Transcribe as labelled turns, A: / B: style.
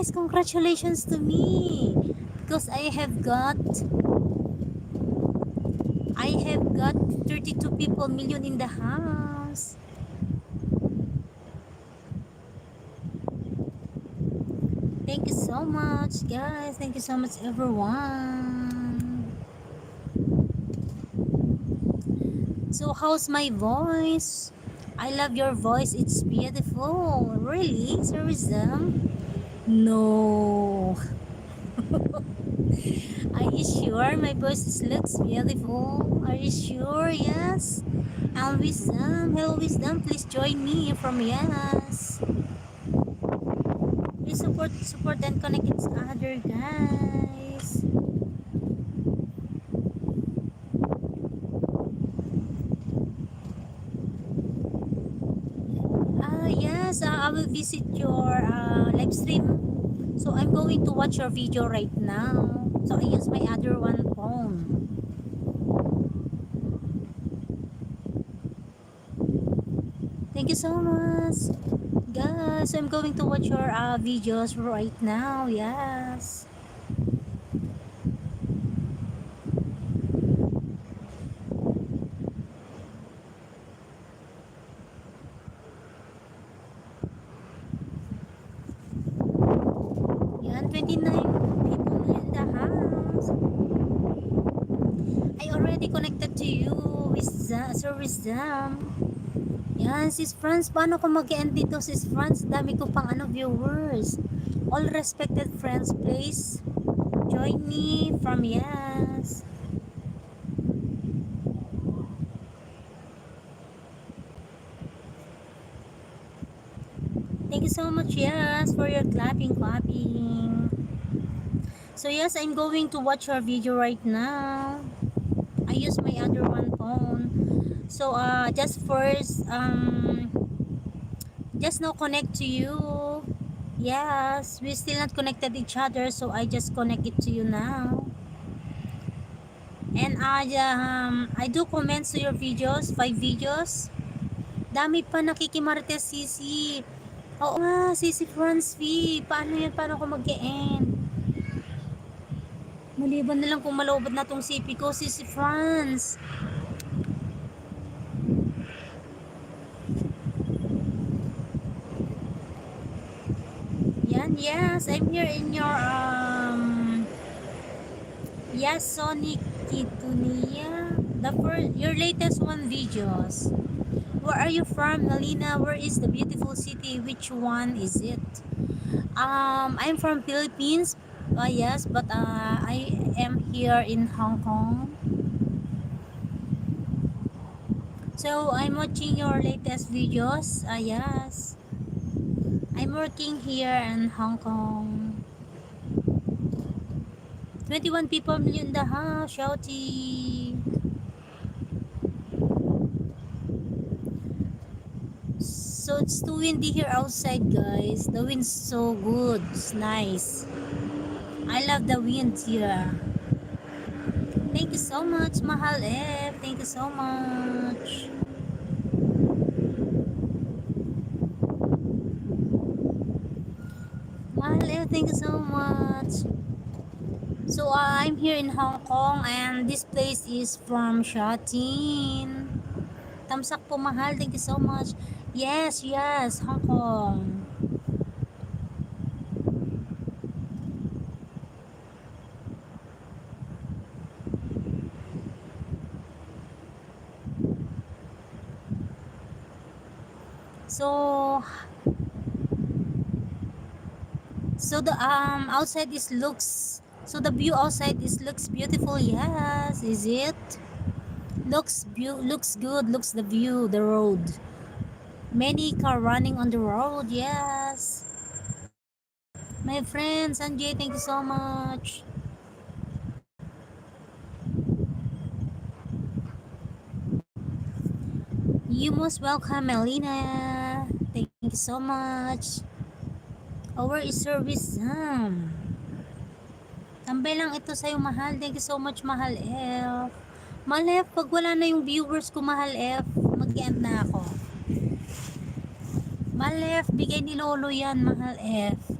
A: Guys, congratulations to me because I have got 32 people million in the house. Thank you so much, guys. Thank you so much, everyone. So how's my voice? I love your voice. It's beautiful. Really? Tourism? No. Are you sure my voice looks beautiful? Are you sure? Yes. And Wisdom, hello Wisdom, please join me from Yes. Please support and connect each other, guys. Yes, I will visit your live stream. So I'm going to watch your video right now. So I use my other one phone. Thank you so much, guys. I'm going to watch your videos right now. Yes. Yan, 29 people in the house. I already connected to you with Sir Wisdom. Yan, sis Franz, paano ko mag-end dito, sis Franz? Dami ko pang viewers. All respected friends, please join me from Yes. Thank you so much, Yes, for your clapping. So yes, I'm going to watch your video right now. I use my other one phone. So just first just now connect to you. Yes, we still not connected each other, so I just connect it to you now. And I do comments to your videos, 5 videos. Dami pa nakikimarites, Sisi. Oo nga, Sisi Franz V. Paano yan? Paano ko mag-e-end? Maliban na lang kung malobot na tong CP ko, Sisi Franz. Yan, yes. I'm here in your yes, Sonic Kitunia. Your latest one videos. Where are you from, Nalina? Where is the beautiful city? Which one is it? I'm from Philippines. Yes, but I am here in Hong Kong. So I'm watching your latest videos. Yes, I'm working here in Hong Kong. 21 people in the house. Shouty. So it's too windy here outside, guys. The wind's so good. It's nice. I love the wind here. Thank you so much, Mahal F. Thank you so much. Mahal F, thank you so much. So I'm here in Hong Kong and this place is from Shatin. Tamsak po, Mahal. Thank you so much. Yes, Hong Kong. So the outside looks, so the view outside looks beautiful. Yes, is it? Looks good. Looks the view, the road. Many car running on the road. Yes. My friend Sanjay, thank you so much. You most welcome, Melina. Thank you so much. Our is service. Tambay lang ito sa'yo, Mahal. Thank you so much, Mahal F. Mahal F, pag wala na yung viewers ko, Mahal F, mag-end na ako. Mahal F, bigay ni Lolo yan, Mahal F.